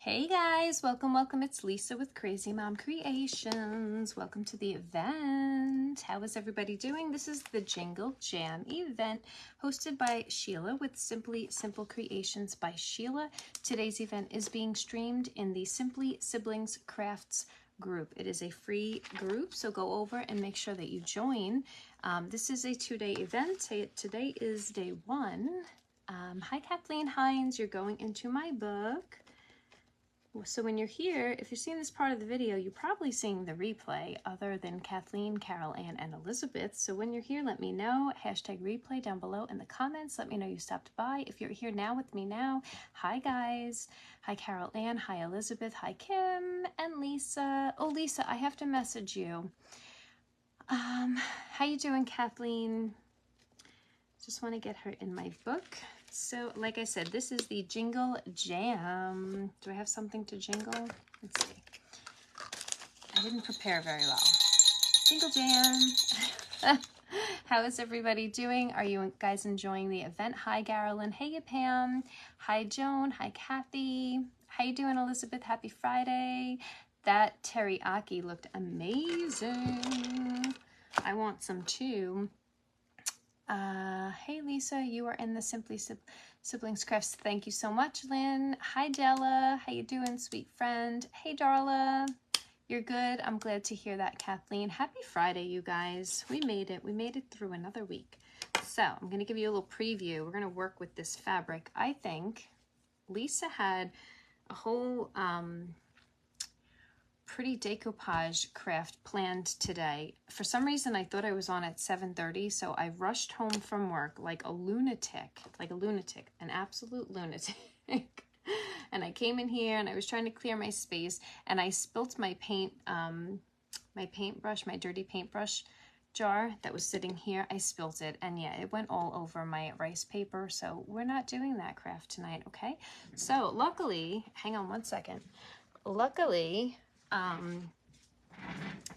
Hey guys, welcome. It's Lisa with Crazy Mom Creations. Welcome to the event. How is everybody doing? This is the Jingle Jam event hosted by Sheila with Simply Simple Creations by Sheila. Today's event is being streamed in the Simply Siblings Crafts group. It is a free group, so go over and make sure that you join. This is a 2-day event. Today is day 1. Hi Kathleen Hines, you're going into my book. So when you're here, if you're seeing this part of the video, you're probably seeing the replay other than Kathleen, Carol, Ann, and Elizabeth. So when you're here, let me know. Hashtag replay down below in the comments. Let me know you stopped by. If you're here now with me now, hi guys. Hi Carol Ann. Hi Elizabeth. Hi Kim and Lisa. Oh, Lisa, I have to message you. How you doing, Kathleen? Just want to get her in my book. So, like I said, this is the Jingle Jam. Do I have something to jingle? Let's see. I didn't prepare very well. Jingle Jam. How is everybody doing? Are you guys enjoying the event? Hi, Carolyn. Hey, Pam. Hi, Joan. Hi, Kathy. How you doing, Elizabeth? Happy Friday. That teriyaki looked amazing. I want some too. Hey Lisa, you are in the Simply Siblings Crafts. Thank you so much, Lynn. Hi Della, how you doing, sweet friend? Hey Darla, you're good. I'm glad to hear that, Kathleen. Happy Friday, you guys. We made it. We made it through another week. So I'm going to give you a little preview. We're going to work with this fabric. I think Lisa had a whole pretty decoupage craft planned today. For some reason, I thought I was on at 7:30, so I rushed home from work like a lunatic, an absolute lunatic. And I came in here and I was trying to clear my space and I spilt my paint, my dirty paintbrush jar that was sitting here. I spilt it and yeah, it went all over my rice paper. So we're not doing that craft tonight, okay? So luckily, hang on one second. Luckily,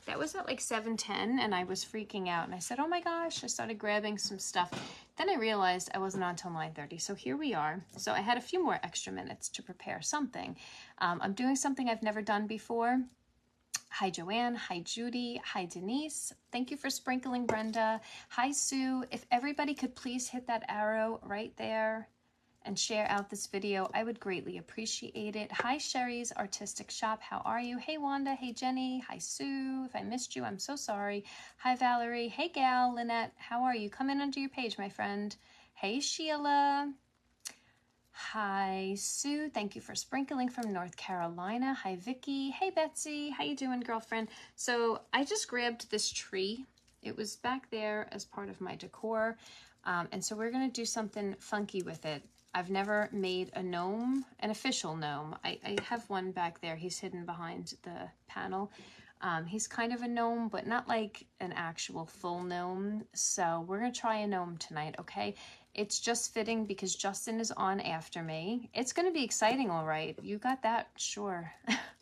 that was at like 7:10 and I was freaking out and I said, oh my gosh, I started grabbing some stuff. Then I realized I wasn't on until 9:30. So here we are. So I had a few more extra minutes to prepare something. I'm doing something I've never done before. Hi Joanne, hi Judy, hi Denise. Thank you for sprinkling, Brenda. Hi Sue. If everybody could please hit that arrow right there and share out this video, I would greatly appreciate it. Hi Sherry's Artistic Shop, how are you? Hey Wanda, hey Jenny, hi Sue. If I missed you, I'm so sorry. Hi Valerie, hey Gal, Lynette, how are you? Come in under your page, my friend. Hey Sheila. Hi Sue, thank you for sprinkling from North Carolina. Hi Vicky, hey Betsy, how you doing, girlfriend? So I just grabbed this tree. It was back there as part of my decor. And so we're gonna do something funky with it. I've never made a gnome, an official gnome. I have one back there. He's hidden behind the panel. He's kind of a gnome, but not like an actual full gnome. So we're going to try a gnome tonight, okay? It's just fitting because Justin is on after me. It's going to be exciting, all right. You got that? Sure.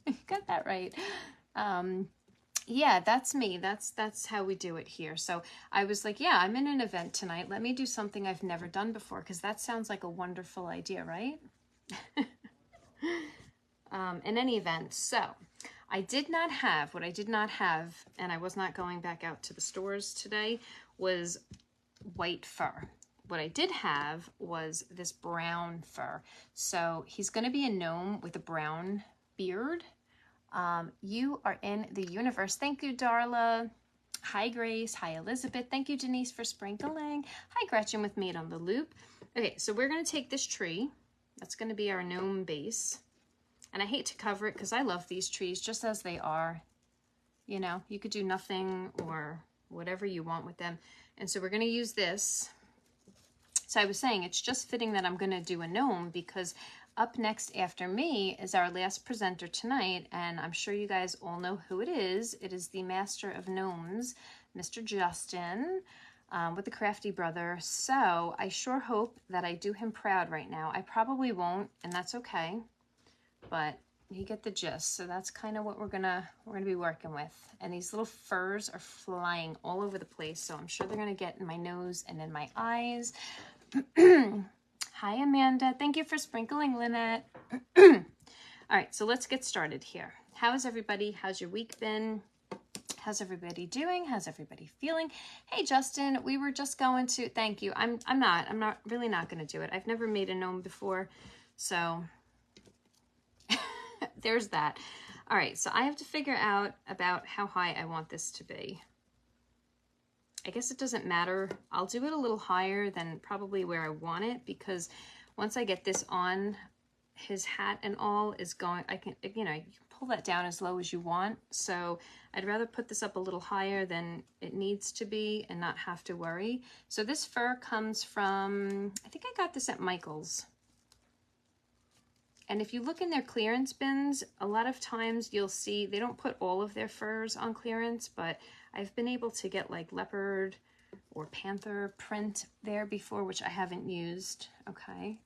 You got that right. Yeah, that's me. That's how we do it here. So I was like, yeah, I'm in an event tonight. Let me do something I've never done before because that sounds like a wonderful idea, right? In any event, so what I did not have, and I was not going back out to the stores today, was white fur. What I did have was this brown fur. So he's going to be a gnome with a brown beard. You are in the universe. Thank you, Darla. Hi, Grace. Hi, Elizabeth. Thank you, Denise, for sprinkling. Hi, Gretchen with Made on the Loop. Okay, so we're going to take this tree. That's going to be our gnome base. And I hate to cover it because I love these trees just as they are. You know, you could do nothing or whatever you want with them. And so we're going to use this. So I was saying it's just fitting that I'm going to do a gnome because up next after me is our last presenter tonight, and I'm sure you guys all know who it is. It is the Master of Gnomes, Mr. Justin, with the Crafty Brother. So I sure hope that I do him proud right now. I probably won't, and that's okay, but you get the gist. So that's kind of what we're gonna be working with. And these little furs are flying all over the place, so I'm sure they're gonna get in my nose and in my eyes. Hi, Amanda. Thank you for sprinkling, Lynette. All right, so let's get started here. How is everybody? How's your week been? How's everybody doing? How's everybody feeling? Hey, Justin, we were just going to, thank you. I'm really not going to do it. I've never made a gnome before, so there's that. All right, so I have to figure out about how high I want this to be. I guess it doesn't matter. I'll do it a little higher than probably where I want it, because once I get this on, his hat and all is going, I can, you know, you can pull that down as low as you want. So I'd rather put this up a little higher than it needs to be and not have to worry. So this fur comes from, I think I got this at Michael's. And if you look in their clearance bins, a lot of times you'll see they don't put all of their furs on clearance, but I've been able to get like leopard or panther print there before, which I haven't used. Okay.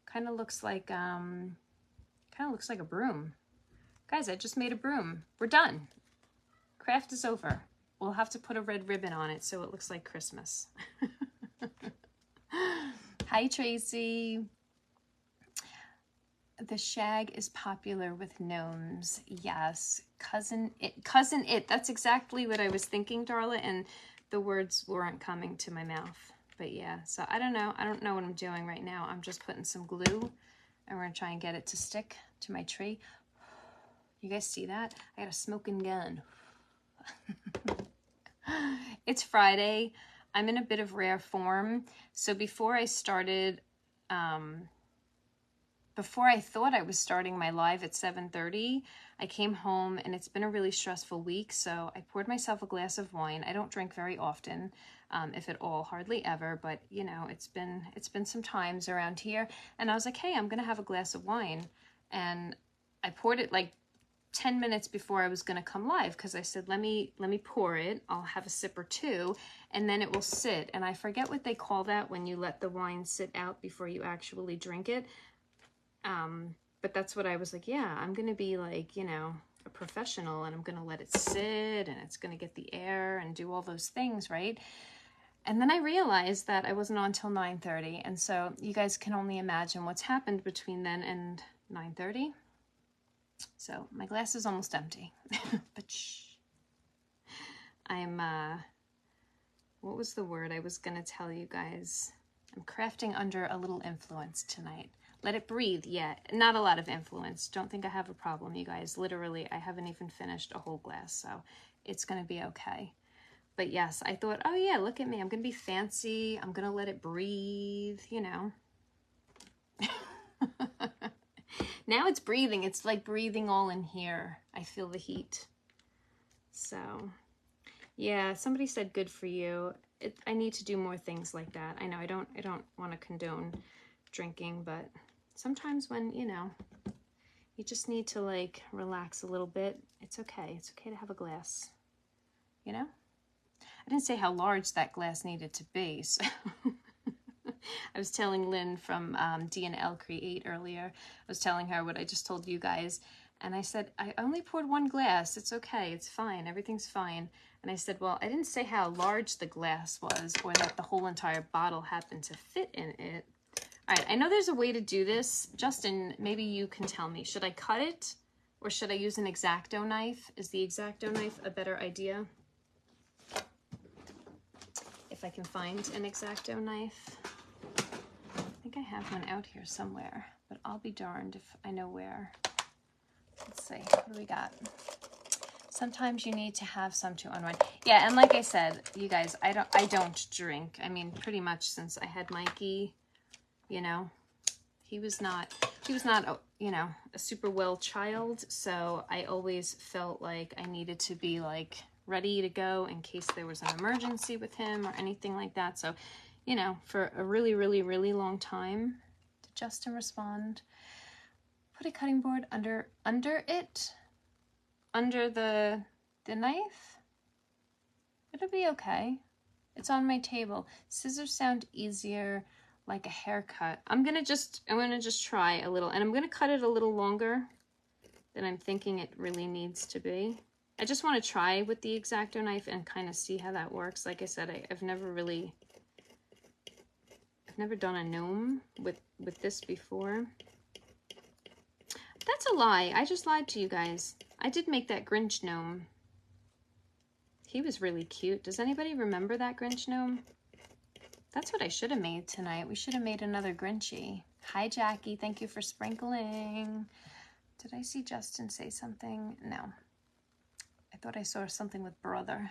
Kind of looks like a broom. Guys, I just made a broom. We're done. Craft is over. We'll have to put a red ribbon on it so it looks like Christmas. Hi, Tracy. The shag is popular with gnomes. Yes, cousin it. That's exactly what I was thinking, Darla, and the words weren't coming to my mouth. But yeah, so I don't know what I'm doing right now. I'm just putting some glue and we're gonna try and get it to stick to my tree. You guys see that? I got a smoking gun. It's Friday. I'm in a bit of rare form. So before I started, before I thought I was starting my live at 7:30, I came home and it's been a really stressful week. So I poured myself a glass of wine. I don't drink very often, if at all, hardly ever, but you know, it's been some times around here. And I was like, hey, I'm gonna have a glass of wine. And I poured it like 10 minutes before I was gonna come live, because I said, let me pour it. I'll have a sip or two, and then it will sit. And I forget what they call that when you let the wine sit out before you actually drink it. But that's what I was like, yeah, I'm going to be like, you know, a professional, and I'm going to let it sit and it's going to get the air and do all those things, right? And then I realized that I wasn't on till 9:30. And so you guys can only imagine what's happened between then and 9:30. So my glass is almost empty, but shh. What was the word I was going to tell you guys? I'm crafting under a little influence tonight. Let it breathe, yeah. Not a lot of influence. Don't think I have a problem, you guys. Literally, I haven't even finished a whole glass, so it's going to be okay. But yes, I thought, oh yeah, look at me. I'm going to be fancy. I'm going to let it breathe, you know. Now it's breathing. It's like breathing all in here. I feel the heat. So, yeah, somebody said good for you. I need to do more things like that. I know I don't want to condone drinking, but sometimes when, you know, you just need to like relax a little bit, it's okay. It's okay to have a glass, you know? I didn't say how large that glass needed to be, so I was telling Lynn from D&L Create earlier, I was telling her what I just told you guys, and I said, I only poured one glass. It's okay. It's fine. Everything's fine. And I said, well, I didn't say how large the glass was or that the whole entire bottle happened to fit in it. All right, I know there's a way to do this. Justin, maybe you can tell me. Should I cut it or should I use an X-Acto knife? Is the X-Acto knife a better idea? If I can find an X-Acto knife. I think I have one out here somewhere, but I'll be darned if I know where. Let's see, what do we got? Sometimes you need to have some to unwind. Yeah, and like I said, you guys, I don't drink. I mean, pretty much since I had Mikey, you know, he was not, you know, a super well child. So I always felt like I needed to be like ready to go in case there was an emergency with him or anything like that. So, you know, for a really, really, really long time, did Justin respond? Put a cutting board under the knife. It'll be okay. It's on my table. Scissors sound easier, like a haircut. I'm gonna just try a little, and I'm gonna cut it a little longer than I'm thinking it really needs to be. I just want to try with the X-Acto knife and kind of see how that works. Like I said, I've never done a gnome with this before. That's a lie. I just lied to you guys. I did make that Grinch gnome. He was really cute. Does anybody remember that Grinch gnome? That's what I should have made tonight. We should have made another Grinchy. Hi, Jackie. Thank you for sprinkling. Did I see Justin say something? No. I thought I saw something with brother.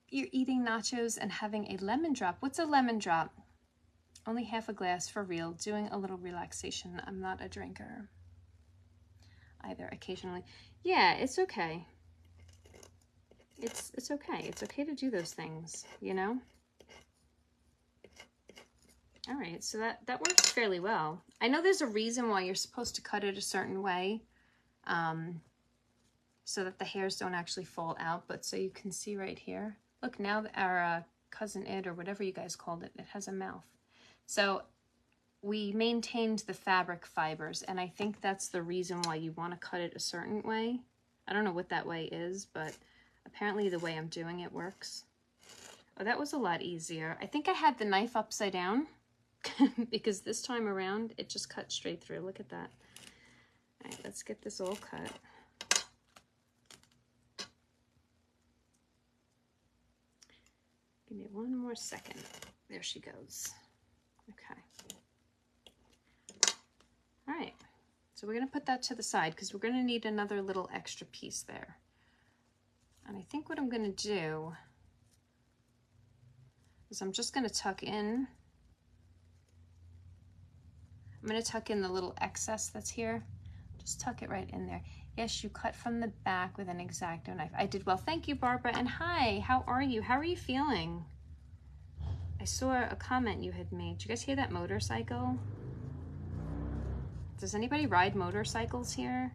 You're eating nachos and having a lemon drop. What's a lemon drop? Only half a glass for real. Doing a little relaxation. I'm not a drinker. Either occasionally. Yeah, it's okay. It's okay. It's okay to do those things, you know? All right, so that works fairly well. I know there's a reason why you're supposed to cut it a certain way, so that the hairs don't actually fall out, but so you can see right here. Look, now our cousin Ed, or whatever you guys called it, it has a mouth. So we maintained the fabric fibers, and I think that's the reason why you want to cut it a certain way. I don't know what that way is, but apparently the way I'm doing it works. Oh, that was a lot easier. I think I had the knife upside down because this time around it just cut straight through. Look at that. All right, let's get this all cut. Give me one more second. There she goes. Okay. All right. So we're going to put that to the side because we're going to need another little extra piece there. And I think what I'm going to do is I'm just going to tuck in. I'm going to tuck in the little excess that's here. Just tuck it right in there. Yes, you cut from the back with an X-Acto knife. I did well. Thank you, Barbara. And hi, how are you? How are you feeling? I saw a comment you had made. Did you guys hear that motorcycle? Does anybody ride motorcycles here?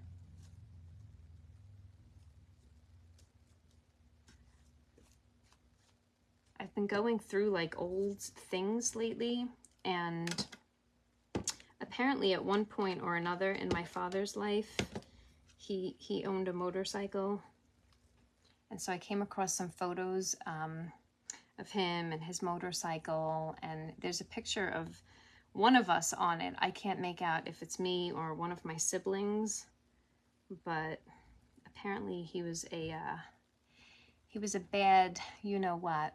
I've been going through like old things lately, and apparently at one point or another in my father's life, he owned a motorcycle. And so I came across some photos of him and his motorcycle, and there's a picture of one of us on it. I can't make out if it's me or one of my siblings, but apparently he was a bad you-know-what.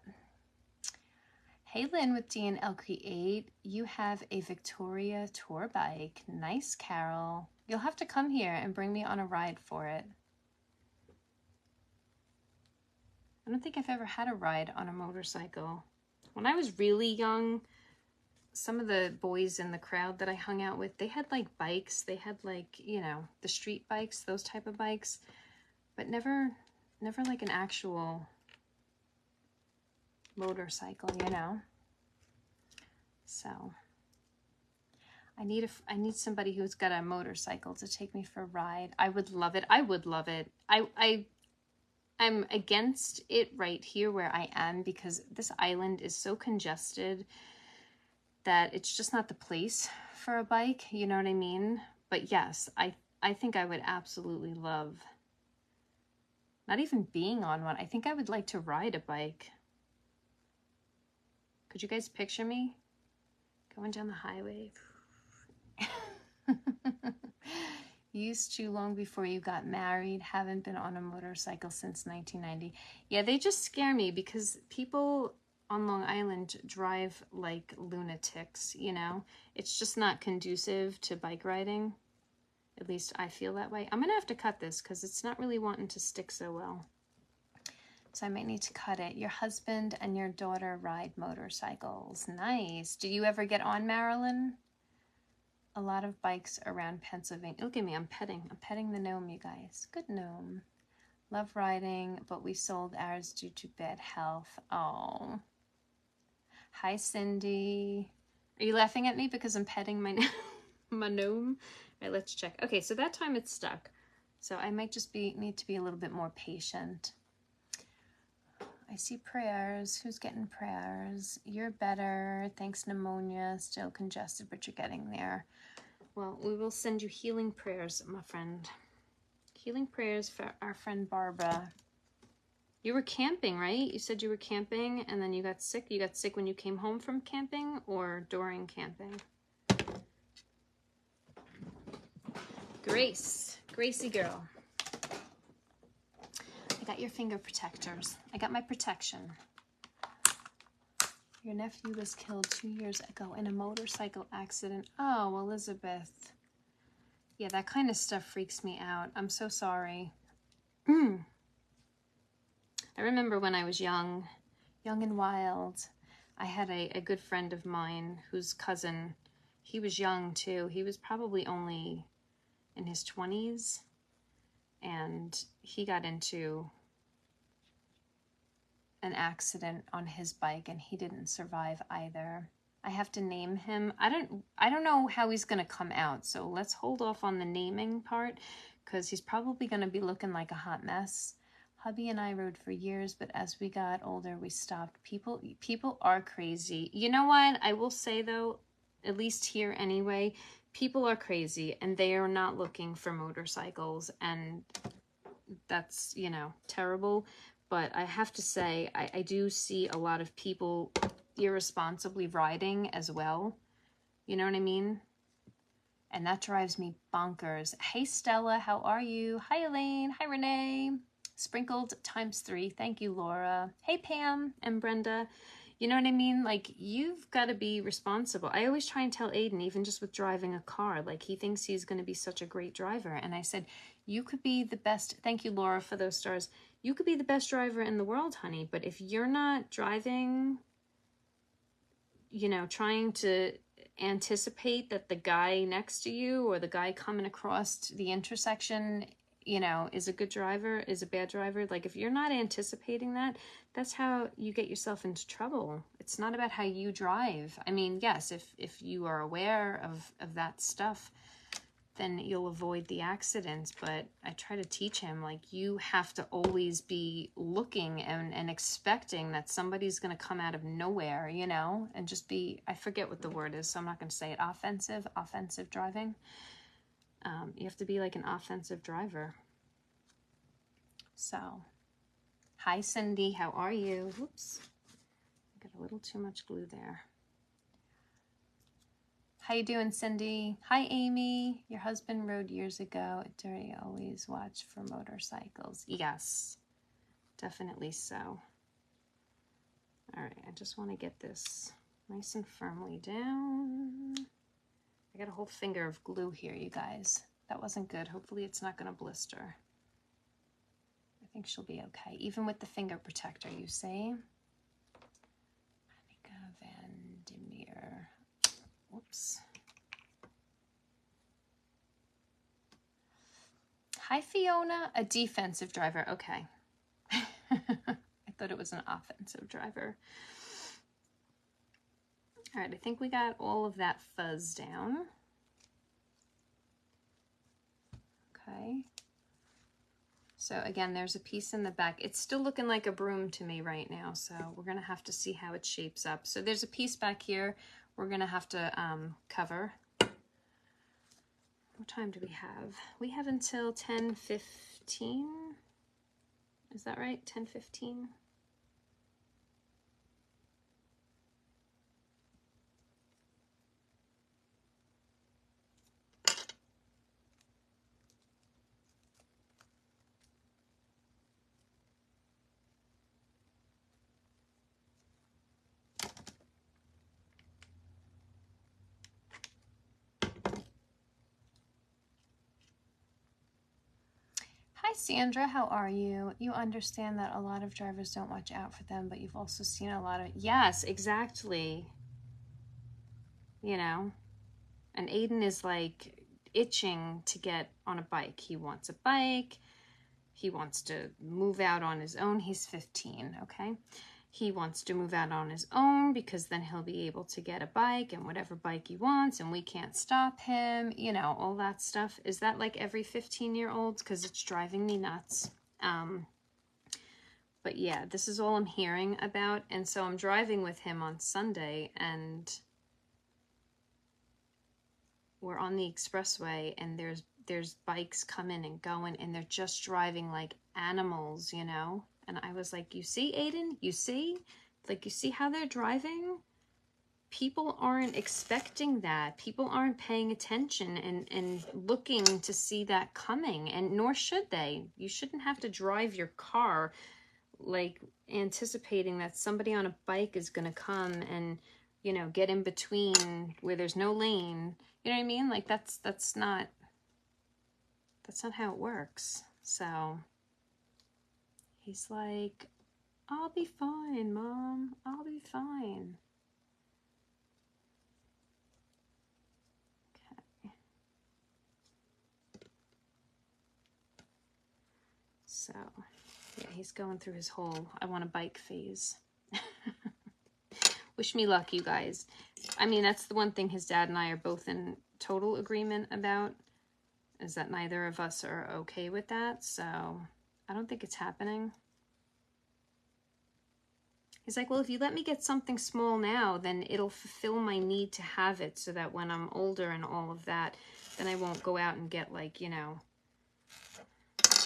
Hey, Lynn with DNL Create, you have a Victoria tour bike. Nice, Carol. You'll have to come here and bring me on a ride for it. I don't think I've ever had a ride on a motorcycle. When I was really young, some of the boys in the crowd that I hung out with, they had like bikes. They had like, you know, the street bikes, those type of bikes, but never like an actual motorcycle, you know? So I need somebody who's got a motorcycle to take me for a ride. I would love it. I would love it. I'm against it right here where I am because this island is so congested that it's just not the place for a bike, you know what I mean? But yes, I think I would absolutely love not even being on one. I think I would like to ride a bike. Could you guys picture me going down the highway? Used to long before you got married. Haven't been on a motorcycle since 1990. Yeah, they just scare me because people on Long Island drive like lunatics, you know? It's just not conducive to bike riding. At least I feel that way. I'm gonna have to cut this because it's not really wanting to stick so well. So I might need to cut it. Your husband and your daughter ride motorcycles. Nice. Do you ever get on, Marilyn? A lot of bikes around Pennsylvania. Look at me, I'm petting the gnome, you guys. Good gnome. Love riding, but we sold ours due to bad health. Oh. Hi, Cindy. Are you laughing at me because I'm petting my gnome? All right, let's check. Okay, so that time it's stuck. So I might just need to be a little bit more patient. I see prayers. Who's getting prayers? You're better. Thanks, pneumonia. Still congested, but you're getting there. Well, we will send you healing prayers, my friend. Healing prayers for our friend Barbara. You were camping, right? You said you were camping and then you got sick. You got sick when you came home from camping or during camping? Grace, Gracie girl. I got your finger protectors. I got my protection. Your nephew was killed 2 years ago in a motorcycle accident. Oh, Elizabeth. Yeah, that kind of stuff freaks me out. I'm so sorry. I remember when I was young and wild, I had a good friend of mine whose cousin, he was young too. He was probably only in his 20s, and he got into an accident on his bike and he didn't survive either. I have to name him. I don't know how he's going to come out, so let's hold off on the naming part because he's probably going to be looking like a hot mess. Hubby and I rode for years, but as we got older, we stopped. People are crazy. You know what? I will say though, at least here anyway, people are crazy and they are not looking for motorcycles, and that's, you know, terrible. But I have to say, I do see a lot of people irresponsibly riding as well. You know what I mean? And that drives me bonkers. Hey, Stella, how are you? Hi, Elaine. Hi, Renee. Sprinkled ×3. Thank you, Laura. Hey, Pam and Brenda. You know what I mean? Like, you've got to be responsible. I always try and tell Aiden, even just with driving a car, like, he thinks he's going to be such a great driver. And I said, you could be the best. Thank you, Laura, for those stars. You could be the best driver in the world, honey. But if you're not driving, you know, trying to anticipate that the guy next to you or the guy coming across the intersection, you know, is a good driver, is a bad driver. Like, if you're not anticipating that, that's how you get yourself into trouble. It's not about how you drive. I mean, yes, if you are aware of that stuff, then you'll avoid the accidents. But I try to teach him, like, you have to always be looking and expecting that somebody's going to come out of nowhere, you know, and just be, I forget what the word is, so I'm not going to say it, offensive driving. You have to be like an offensive driver. So, hi, Cindy, how are you? Whoops, I got a little too much glue there. How you doing, Cindy? Hi, Amy. Your husband rode years ago. Dirty always watch for motorcycles. Yes, definitely so. All right, I just want to get this nice and firmly down. I got a whole finger of glue here, you guys. That wasn't good. Hopefully it's not going to blister. I think she'll be okay. Even with the finger protector, you see? Annika Van Demir. Whoops. Hi, Fiona. A defensive driver. Okay. I thought it was an offensive driver. All right, I think we got all of that fuzz down. Okay. So again, there's a piece in the back. It's still looking like a broom to me right now, so we're gonna have to see how it shapes up. So there's a piece back here we're gonna have to cover. What time do we have? We have until 10:15. Is that right? 10:15? Hi, Sandra, how are you? You understand that a lot of drivers don't watch out for them, but you've also seen a lot of... Yes, exactly. You know, and Aiden is like itching to get on a bike. He wants a bike. He wants to move out on his own. He's 15, okay? He wants to move out on his own because then he'll be able to get a bike and whatever bike he wants, and we can't stop him, you know, all that stuff. Is that like every 15-year-old? Because it's driving me nuts. But yeah, this is all I'm hearing about. And so I'm driving with him on Sunday, and we're on the expressway, and there's bikes coming and going, and they're just driving like animals, you know? And I was like, you see, Aiden? You see? Like, you see how they're driving? people aren't expecting that. People aren't paying attention and looking to see that coming, and nor should they. You shouldn't have to drive your car like anticipating that somebody on a bike is going to come and, you know, get in between where there's no lane. You know what I mean? Like that's not how it works. So he's like, I'll be fine, Mom. I'll be fine. Okay. So, yeah, he's going through his whole I want a bike phase. Wish me luck, you guys. I mean, that's the one thing his dad and I are both in total agreement about, is that neither of us are okay with that. So I don't think it's happening. He's like, well, if you let me get something small now, then it'll fulfill my need to have it so that when I'm older and all of that, then I won't go out and get like, you know,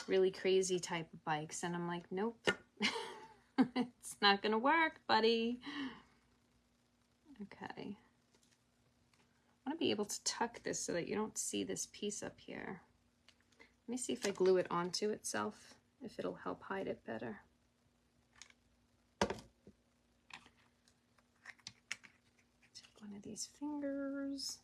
really crazy type of bikes. And I'm like, nope, it's not gonna work, buddy. Okay. I want to be able to tuck this so that you don't see this piece up here. Let me see if I glue it onto itself, if it'll help hide it better. Take one of these fingers.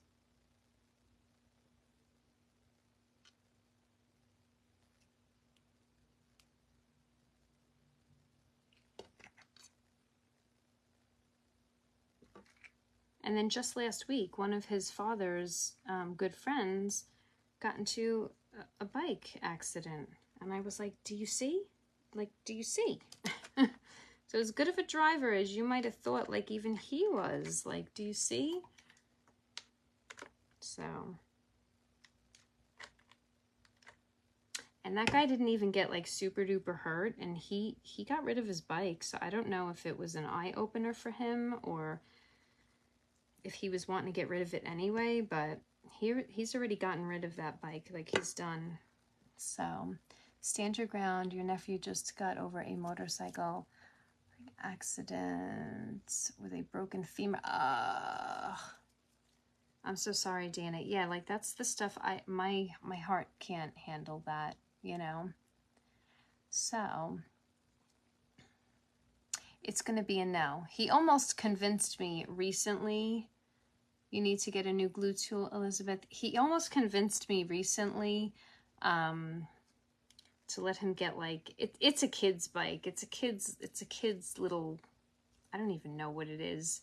And then just last week, one of his father's good friends got into a bike accident. And I was like, do you see? Like, do you see? So as good of a driver as you might have thought, like even he was, like, do you see? So, and that guy didn't even get like super duper hurt, and he got rid of his bike. So I don't know if it was an eye opener for him or if he was wanting to get rid of it anyway, but he's already gotten rid of that bike. Like, he's done. So stand your ground. Your nephew just got over a motorcycle accident with a broken femur. I'm so sorry, Dana. Yeah, like that's the stuff my heart can't handle that, you know. So it's going to be a no. He almost convinced me recently. You need to get a new glue tool, Elizabeth. He almost convinced me recently to let him get like, it's a kid's bike. It's a kid's little, I don't even know what it is,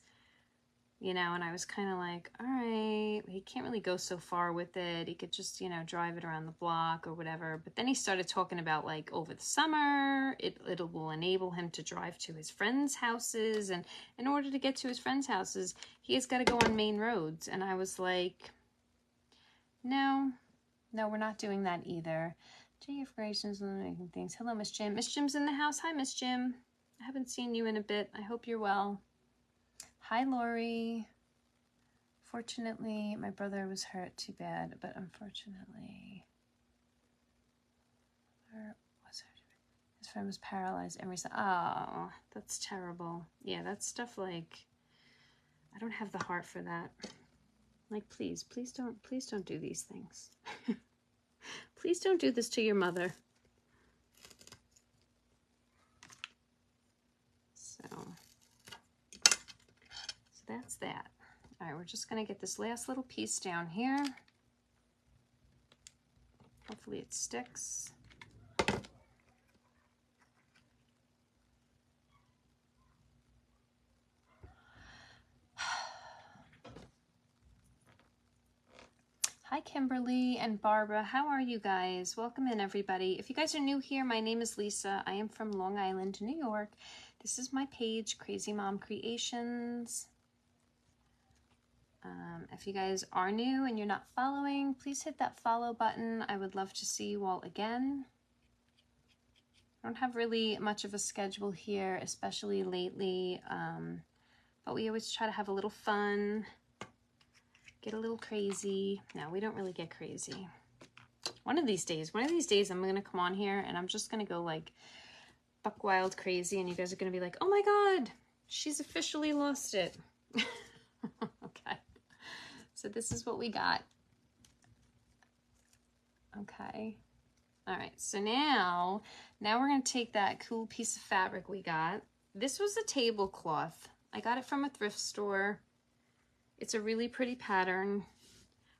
you know, and I was kind of like, all right, he can't really go so far with it. He could just, you know, drive it around the block or whatever. But then he started talking about like over the summer, it will enable him to drive to his friends' houses. And in order to get to his friends' houses, he has got to go on main roads. And I was like, no, we're not doing that either. J.F. Grayson's making things. Hello, Miss Jim. Miss Jim's in the house. Hi, Miss Jim. I haven't seen you in a bit. I hope you're well. Hi, Lori. Fortunately, my brother was hurt too bad, but unfortunately, his friend was paralyzed and oh, that's terrible. Yeah, that's stuff like, I don't have the heart for that. Like, please don't do these things. Please don't do this to your mother. So that's that. All right, we're just going to get this last little piece down here. Hopefully it sticks. Hi, Kimberly and Barbara. How are you guys? Welcome in, everybody. If you guys are new here, my name is Lisa. I am from Long Island, New York. This is my page, Crazy Mom Creations. If you guys are new and you're not following, please hit that follow button. I would love to see you all again. I don't have really much of a schedule here, especially lately, but we always try to have a little fun, get a little crazy. No, we don't really get crazy. One of these days I'm going to come on here and I'm just going to go like buck wild crazy, and you guys are going to be like, oh my God, she's officially lost it. So this is what we got. Okay. All right, so now we're gonna take that cool piece of fabric we got. This was a tablecloth. I got it from a thrift store. It's a really pretty pattern.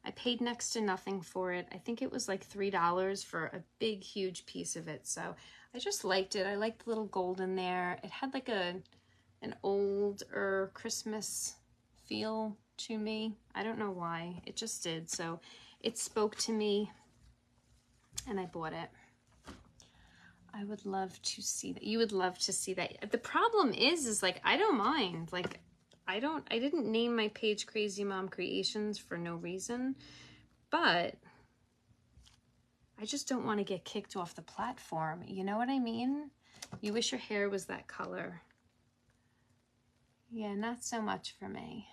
I paid next to nothing for it. I think it was like $3 for a big, huge piece of it. So I just liked it. I liked the little gold in there. It had like an older Christmas feel to me. I don't know why. It just did. So it spoke to me and I bought it. I would love to see that. You would love to see that. The problem is like, I don't mind. Like, I didn't name my page Crazy Mom Creations for no reason, but I just don't want to get kicked off the platform. You know what I mean? You wish your hair was that color. Yeah, not so much for me.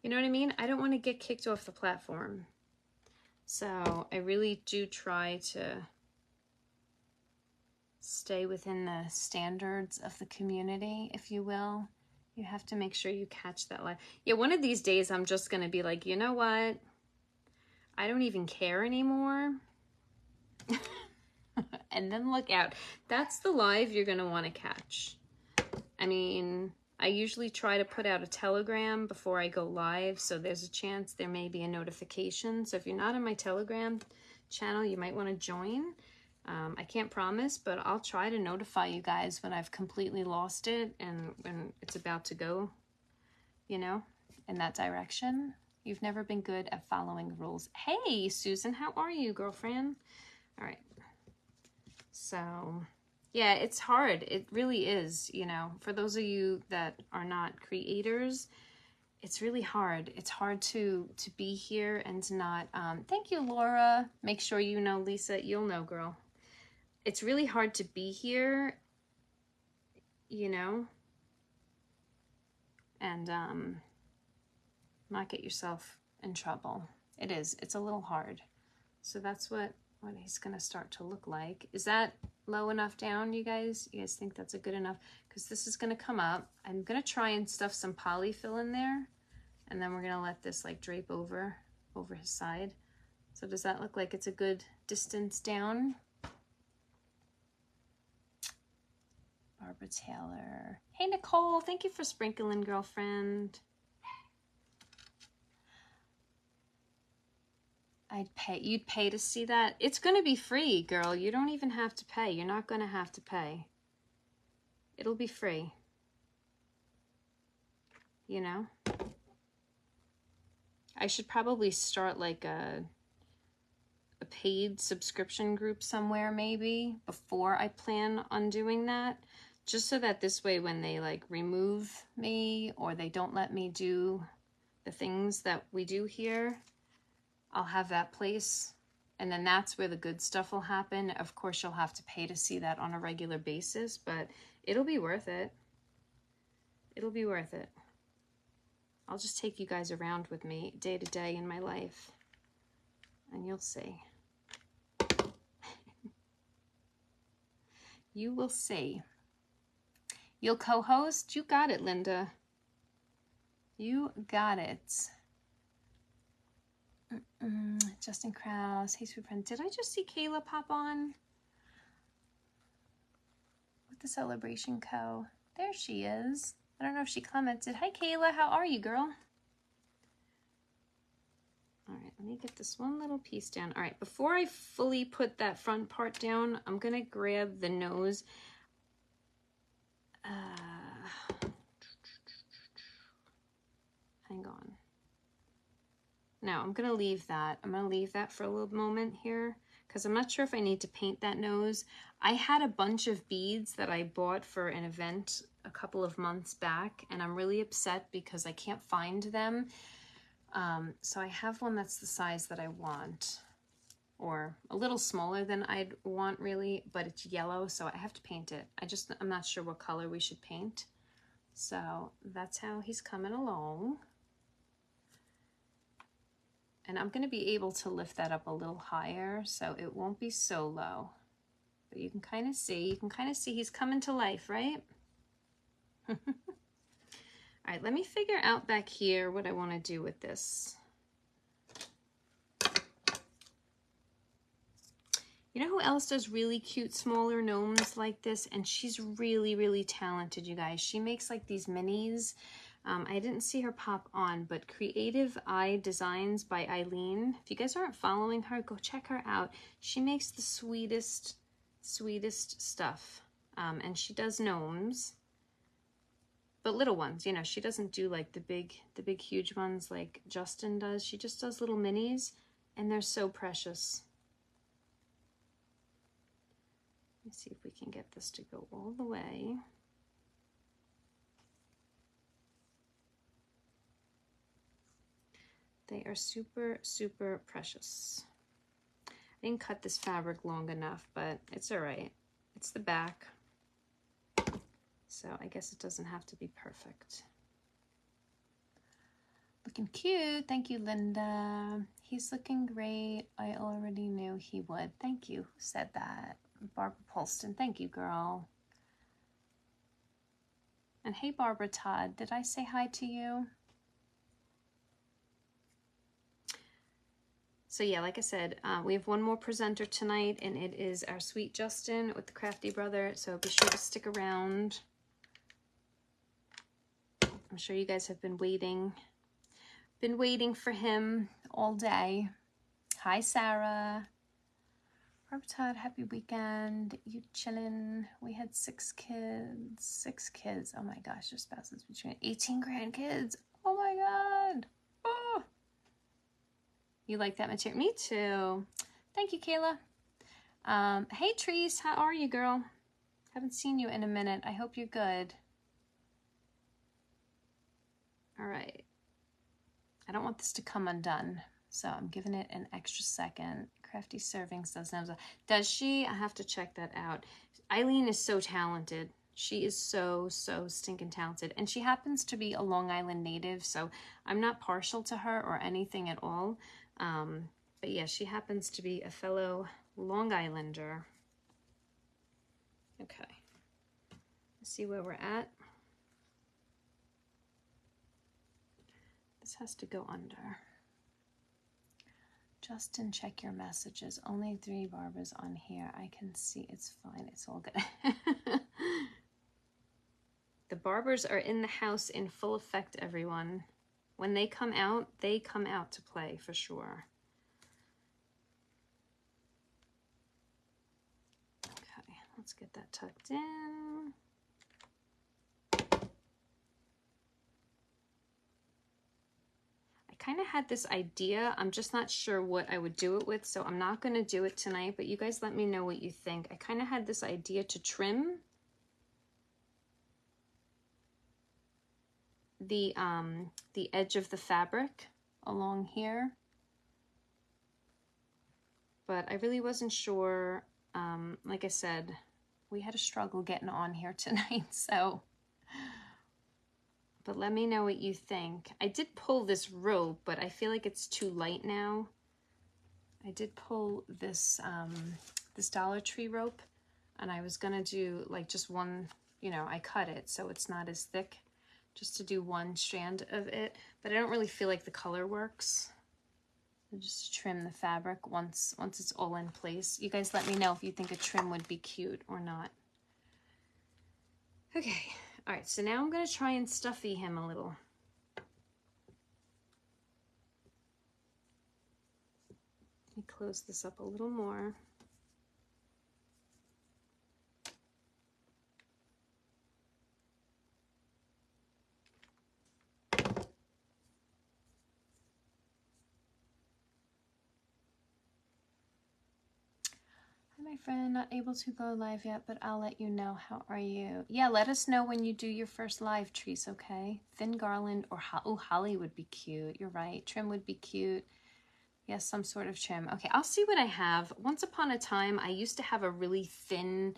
You know what I mean? I don't want to get kicked off the platform. So I really do try to stay within the standards of the community, if you will. You have to make sure you catch that light. Yeah, one of these days I'm just going to be like, you know what? I don't even care anymore. And then look out. That's the live you're going to want to catch. I mean, I usually try to put out a telegram before I go live, so there's a chance there may be a notification. So if you're not on my Telegram channel, you might want to join. I can't promise, but I'll try to notify you guys when I've completely lost it and when it's about to go, you know, in that direction. You've never been good at following rules. Hey, Susan, how are you, girlfriend? All right. So, yeah, it's hard. It really is, you know, for those of you that are not creators, it's really hard. It's hard to be here and to not, thank you, Laura. Make sure you know, Lisa, you'll know, girl. It's really hard to be here, you know, and not get yourself in trouble. It is. It's a little hard. So that's what he's going to start to look like. Is that low enough down, you guys? You guys think that's a good enough? Because this is going to come up. I'm going to try and stuff some polyfill in there, and then we're going to let this like drape over his side. So does that look like it's a good distance down? Barbara Taylor. Hey, Nicole. Thank you for sprinkling, girlfriend. You'd pay to see that? It's going to be free, girl. You don't even have to pay. You're not going to have to pay. It'll be free. You know? I should probably start like a paid subscription group somewhere maybe before I plan on doing that. Just so that this way when they like remove me or they don't let me do the things that we do here, I'll have that place, and then that's where the good stuff will happen. Of course, you'll have to pay to see that on a regular basis, but it'll be worth it. It'll be worth it. I'll just take you guys around with me day to day in my life, and you'll see. You will see. You'll co-host? You got it, Linda. You got it. Justin Krause, hey sweet friend. Did I just see Kayla pop on with the Celebration Co? There she is. I don't know if she commented. Hi Kayla, how are you, girl? All right, let me get this one little piece down. All right, before I fully put that front part down, I'm gonna grab the nose. Hang on. Now I'm going to leave that. I'm going to leave that for a little moment here because I'm not sure if I need to paint that nose. I had a bunch of beads that I bought for an event a couple of months back, and I'm really upset because I can't find them. So I have one that's the size that I want, or a little smaller than I'd want really, but it's yellow, so I have to paint it. I'm not sure what color we should paint. So that's how he's coming along. And I'm going to be able to lift that up a little higher, so it won't be so low. But you can kind of see, he's coming to life, right? All right, let me figure out back here what I want to do with this. You know who else does really cute smaller gnomes like this? And she's really, really talented, you guys. She makes like these minis. I didn't see her pop on, but Creative Eye Designs by Eileen. If you guys aren't following her, go check her out. She makes the sweetest, sweetest stuff. And she does gnomes, but little ones, you know, she doesn't do like the big, huge ones like Justin does. She just does little minis, and they're so precious. Let's see if we can get this to go all the way. They are super, super precious. I didn't cut this fabric long enough, but it's all right. It's the back, so I guess it doesn't have to be perfect. Looking cute. Thank you, Linda. He's looking great. I already knew he would. Thank you. Who said that? Barbara Polston. Thank you, girl. And hey, Barbara Todd. Did I say hi to you? So yeah, like I said, we have one more presenter tonight, and it is our sweet Justin with the Crafty Brother. So be sure to stick around. I'm sure you guys have been waiting for him all day. Hi, Sarah. Barbara Todd, happy weekend. You chillin'? We had 6 kids. 6 kids. Oh my gosh, their spouses between 18 grandkids. Oh my God. Oh. You like that material? Me too. Thank you, Kayla. Hey, Treese, how are you, girl? Haven't seen you in a minute. I hope you're good. All right. I don't want this to come undone, so I'm giving it an extra second. Crafty Servings does gnomes. Does she? I have to check that out. Eileen is so talented. She is so, so stinking talented. And she happens to be a Long Island native, so I'm not partial to her or anything at all. But yeah, she happens to be a fellow Long Islander. Okay. Let's see where we're at. This has to go under. Justin, check your messages. Only 3 Barbers on here. I can see. It's fine. It's all good. The Barbers are in the house in full effect, everyone. When they come out to play for sure. Okay, let's get that tucked in. I kind of had this idea. I'm just not sure what I would do it with, so I'm not going to do it tonight, but you guys let me know what you think. I kind of had this idea to trim the edge of the fabric along here, but I really wasn't sure. Like I said, we had a struggle getting on here tonight, so, but let me know what you think. I did pull this rope, but I feel like it's too light now. I did pull this this Dollar Tree rope, and I was gonna do like just one, you know, I cut it so it's not as thick, just to do one strand of it, but I don't really feel like the color works. So just to trim the fabric once it's all in place. You guys let me know if you think a trim would be cute or not. Okay, all right, so now I'm gonna try and stuffy him a little. Let me close this up a little more. My friend, not able to go live yet, but I'll let you know. How are you? Yeah, let us know when you do your first live, Trees, okay? Thin garland or holly would be cute. You're right. Trim would be cute. Yes, some sort of trim. Okay, I'll see what I have. Once upon a time, I used to have a really thin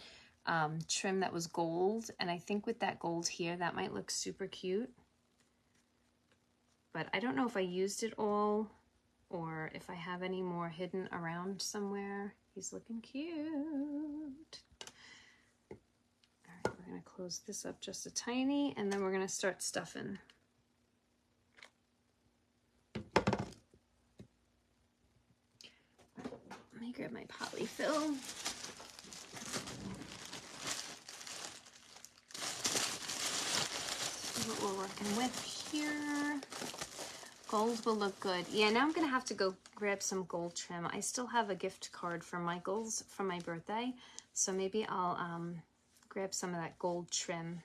trim that was gold, and I think with that gold here, that might look super cute. But I don't know if I used it all or if I have any more hidden around somewhere. He's looking cute. All right, we're gonna close this up just a tiny, and then we're gonna start stuffing. grab my polyfill. See what we're working with here. Gold will look good. Yeah, now I'm gonna have to go grab some gold trim. I still have a gift card for Michael's from my birthday, so maybe I'll grab some of that gold trim.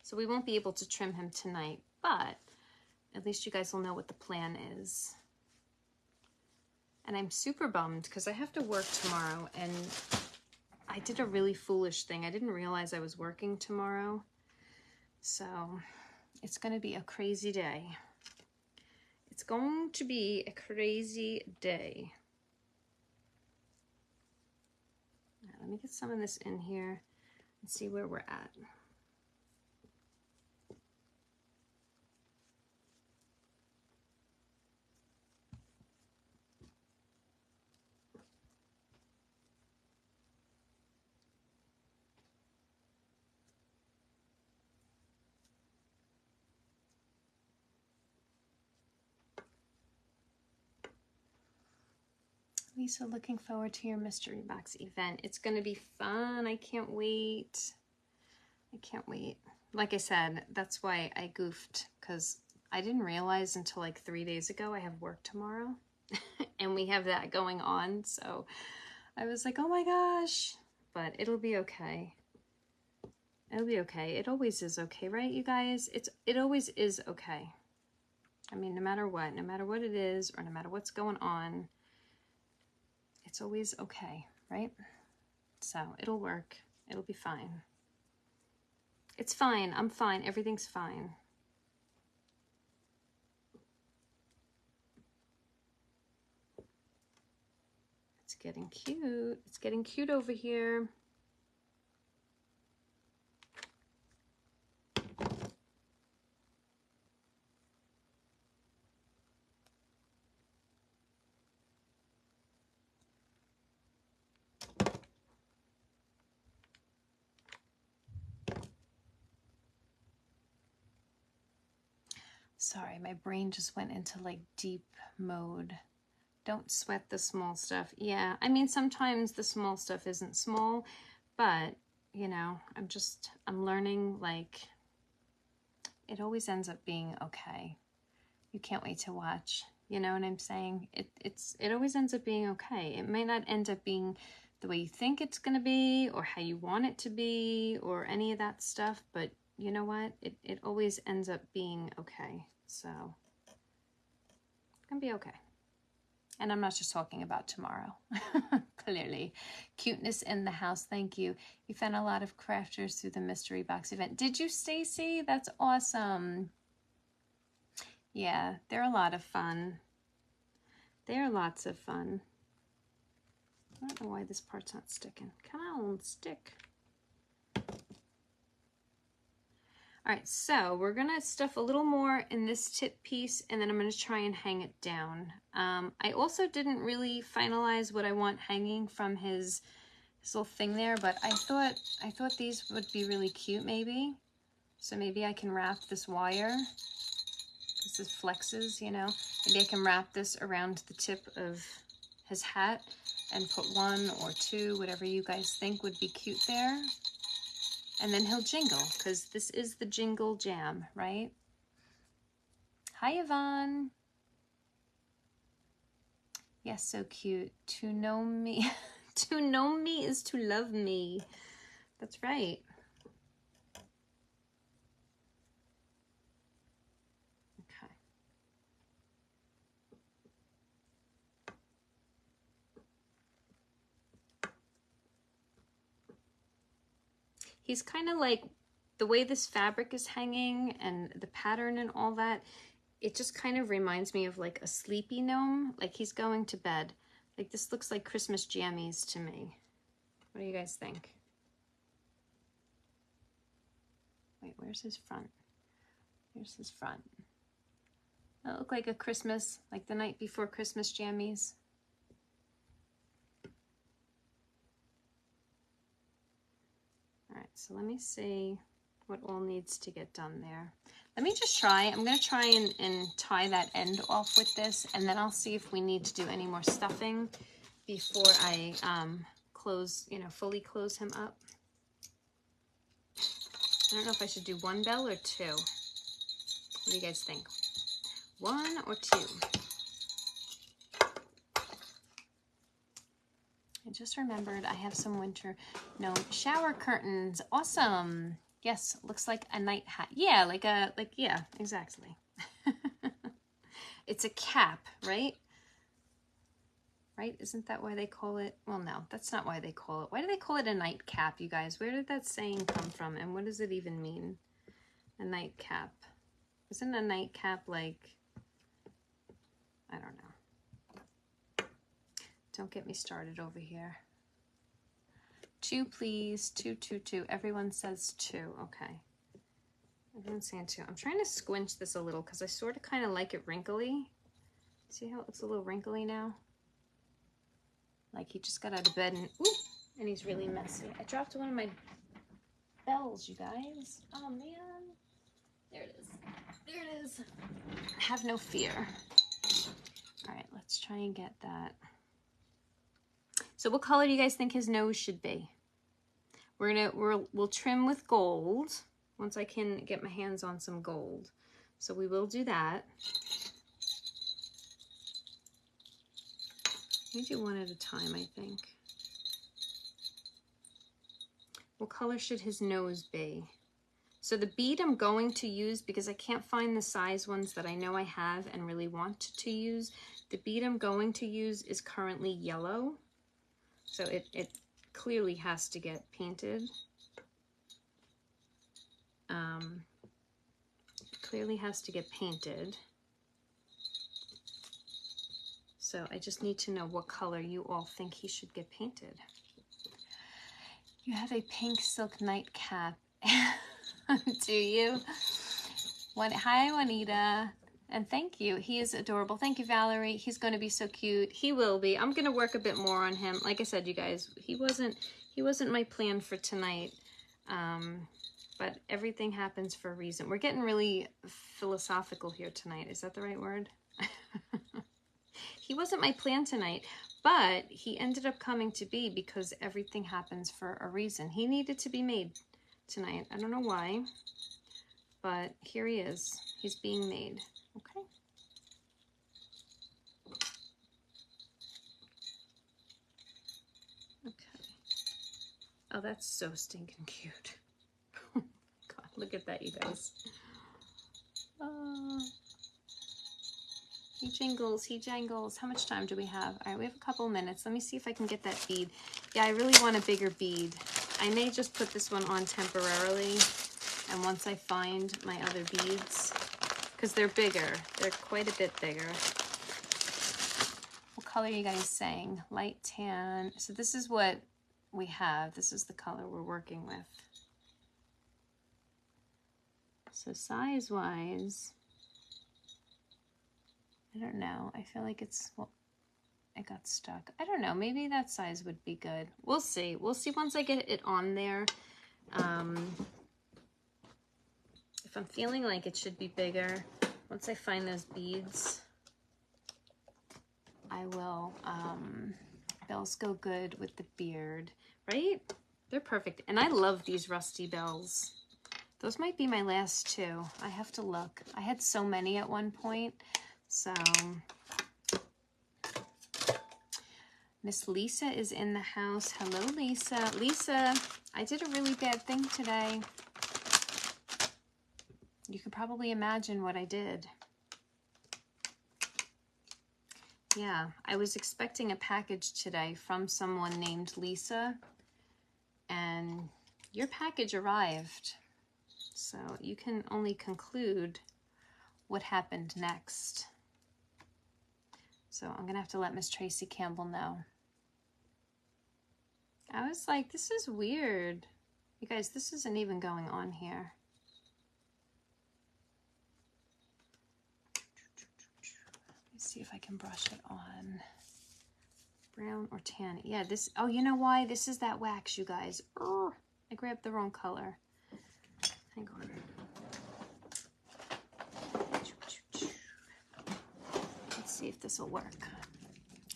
So we won't be able to trim him tonight, but at least you guys will know what the plan is. And I'm super bummed because I have to work tomorrow, and I did a really foolish thing. I didn't realize I was working tomorrow, so it's gonna be a crazy day. It's going to be a crazy day. Now, let me get some of this in here and see where we're at. Lisa, looking forward to your mystery box event. It's going to be fun. I can't wait. I can't wait. Like I said, that's why I goofed, because I didn't realize until like 3 days ago I have work tomorrow and we have that going on. So I was like, oh my gosh, but it'll be okay. It'll be okay. It always is okay, right, you guys? It always is okay. I mean, no matter what it is, or no matter what's going on, it's always okay, right? So it'll work. It'll be fine. It's fine. I'm fine. Everything's fine. It's getting cute. It's getting cute over here. Sorry, my brain just went into like deep mode. Don't sweat the small stuff. Yeah, I mean, sometimes the small stuff isn't small, but you know, I'm learning, like, it always ends up being okay. You can't wait to watch. You know what I'm saying? It always ends up being okay. It might not end up being the way you think it's gonna be, or how you want it to be, or any of that stuff, but you know what? It always ends up being okay. So it's gonna be okay. And I'm not just talking about tomorrow. Clearly. Cuteness in the house. Thank you. You found a lot of crafters through the mystery box event. Did you, Stacy? That's awesome. Yeah, they're a lot of fun. They're lots of fun. I don't know why this part's not sticking. Come on, stick. All right, so we're gonna stuff a little more in this tip piece, and then I'm gonna try and hang it down. I also didn't really finalize what I want hanging from his little thing there, but I thought these would be really cute maybe. So maybe I can wrap this wire. This is flexes, you know. Maybe I can wrap this around the tip of his hat and put 1 or 2, whatever you guys think would be cute there. And then he'll jingle, because this is the jingle jam, right? Hi, Yvonne. Yes, so cute. To know me, to know me is to love me. That's right. Okay. He's kind of like, the way this fabric is hanging and the pattern and all that, it just kind of reminds me of like a sleepy gnome, like he's going to bed. Like this looks like Christmas jammies to me. What do you guys think? Wait, where's his front? Here's his front. That look like a Christmas, like the night before Christmas jammies. All right, so let me see what all needs to get done there. Let me just try. I'm going to try and tie that end off with this, and then I'll see if we need to do any more stuffing before I close, you know, fully close him up. I don't know if I should do 1 bell or 2. What do you guys think? 1 or 2? I just remembered I have some winter gnome shower curtains. Awesome. Yes, looks like a night hat. Yeah, yeah, exactly. It's a cap, right? Right? Isn't that why they call it? Well, no, that's not why they call it. Why do they call it a nightcap, you guys? Where did that saying come from? And what does it even mean? A nightcap. Isn't a nightcap like, I don't know. Don't get me started over here. 2, please. 2, 2, 2. Everyone says 2. Okay. Everyone's saying 2. I'm trying to squinch this a little because I sort of kind of like it wrinkly. See how it looks a little wrinkly now? Like he just got out of bed and he's really messy. I dropped one of my bells, you guys. Oh man. There it is. There it is. Have no fear. All right, let's try and get that. So what color do you guys think his nose should be? We'll trim with gold once I can get my hands on some gold. So we will do that. Let me do one at a time, I think. What color should his nose be? So the bead I'm going to use, because I can't find the size ones that I know I have and really want to use, the bead I'm going to use is currently yellow. So it clearly has to get painted. Clearly has to get painted. So I just need to know what color you all think he should get painted. You have a pink silk nightcap. Do you? Hi, Juanita. And thank you. He is adorable. Thank you, Valerie. He's going to be so cute. He will be. I'm going to work a bit more on him. Like I said, you guys, he wasn't my plan for tonight. But everything happens for a reason. We're getting really philosophical here tonight. Is that the right word? He wasn't my plan tonight, but he ended up coming to be because everything happens for a reason. He needed to be made tonight. I don't know why, but here he is. He's being made. Okay. Okay. Oh, that's so stinking cute. Oh my God, look at that, you guys. He jingles, he jangles. How much time do we have? All right, we have a couple minutes. Let me see if I can get that bead. Yeah, I really want a bigger bead. I may just put this one on temporarily, and once I find my other beads, because they're bigger. They're quite a bit bigger. What color are you guys saying? Light tan. So this is what we have. This is the color we're working with. So size-wise, I don't know. I feel like it's, well, it got stuck. I don't know. Maybe that size would be good. We'll see. We'll see once I get it on there. If I'm feeling like it should be bigger, once I find those beads, I will, bells go good with the beard, right? They're perfect. And I love these rusty bells. Those might be my last 2. I have to look. I had so many at one point. So, Miss Lisa is in the house. Hello, Lisa. Lisa, I did a really bad thing today. You could probably imagine what I did. Yeah, I was expecting a package today from someone named Lisa, and your package arrived. So you can only conclude what happened next. So I'm gonna have to let Miss Tracy Campbell know. I was like, this is weird. You guys, this isn't even going on here. Let me see if I can brush it on. Brown or tan. Yeah, this, oh, you know why? This is that wax, you guys. Oh, I grabbed the wrong color. Hang on. Let's see if this will work.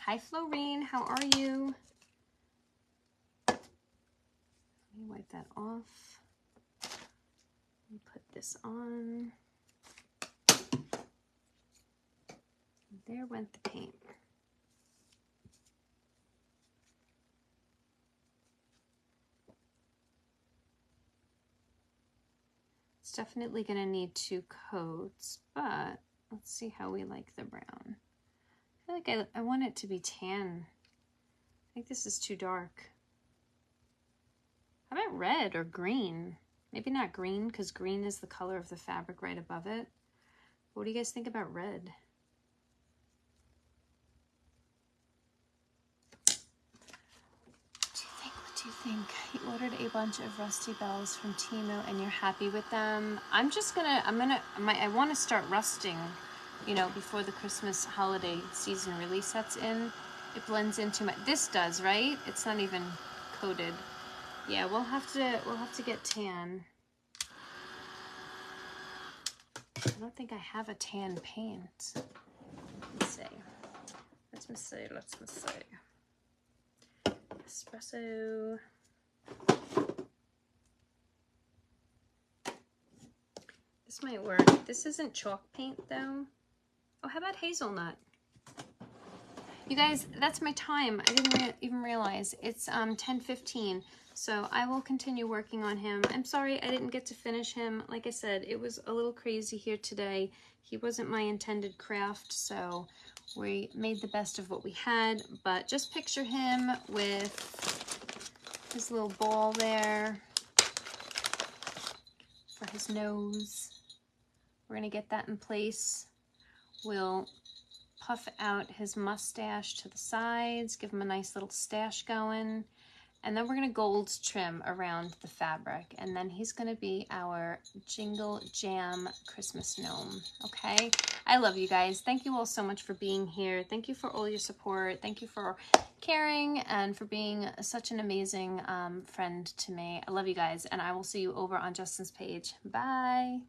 Hi, Florine. How are you? Let me wipe that off. Let me put this on. There went the paint. It's definitely going to need 2 coats, but let's see how we like the brown. I feel like I want it to be tan. I think this is too dark. How about red or green? Maybe not green, because green is the color of the fabric right above it. What do you guys think about red? What do you think? You ordered a bunch of Rusty Bells from Temu and you're happy with them. I want to start rusting, you know, before the Christmas holiday season really sets in. It blends into my, this does, right? It's not even coated. Yeah, we'll have to get tan. I don't think I have a tan paint. Let's see. Let's see. Espresso. This might work. This isn't chalk paint though. Oh, how about hazelnut? You guys, that's my time. I didn't even realize. It's 10:15, so I will continue working on him. I'm sorry I didn't get to finish him. Like I said, it was a little crazy here today. He wasn't my intended craft, so we made the best of what we had. But just picture him with his little ball there for his nose. We're gonna get that in place. We'll puff out his mustache to the sides, give him a nice little stash going, and then we're gonna gold trim around the fabric, and then he's gonna be our Jingle Jam Christmas gnome, okay? I love you guys. Thank you all so much for being here. Thank you for all your support. Thank you for caring and for being such an amazing friend to me. I love you guys, and I will see you over on Justin's page. Bye.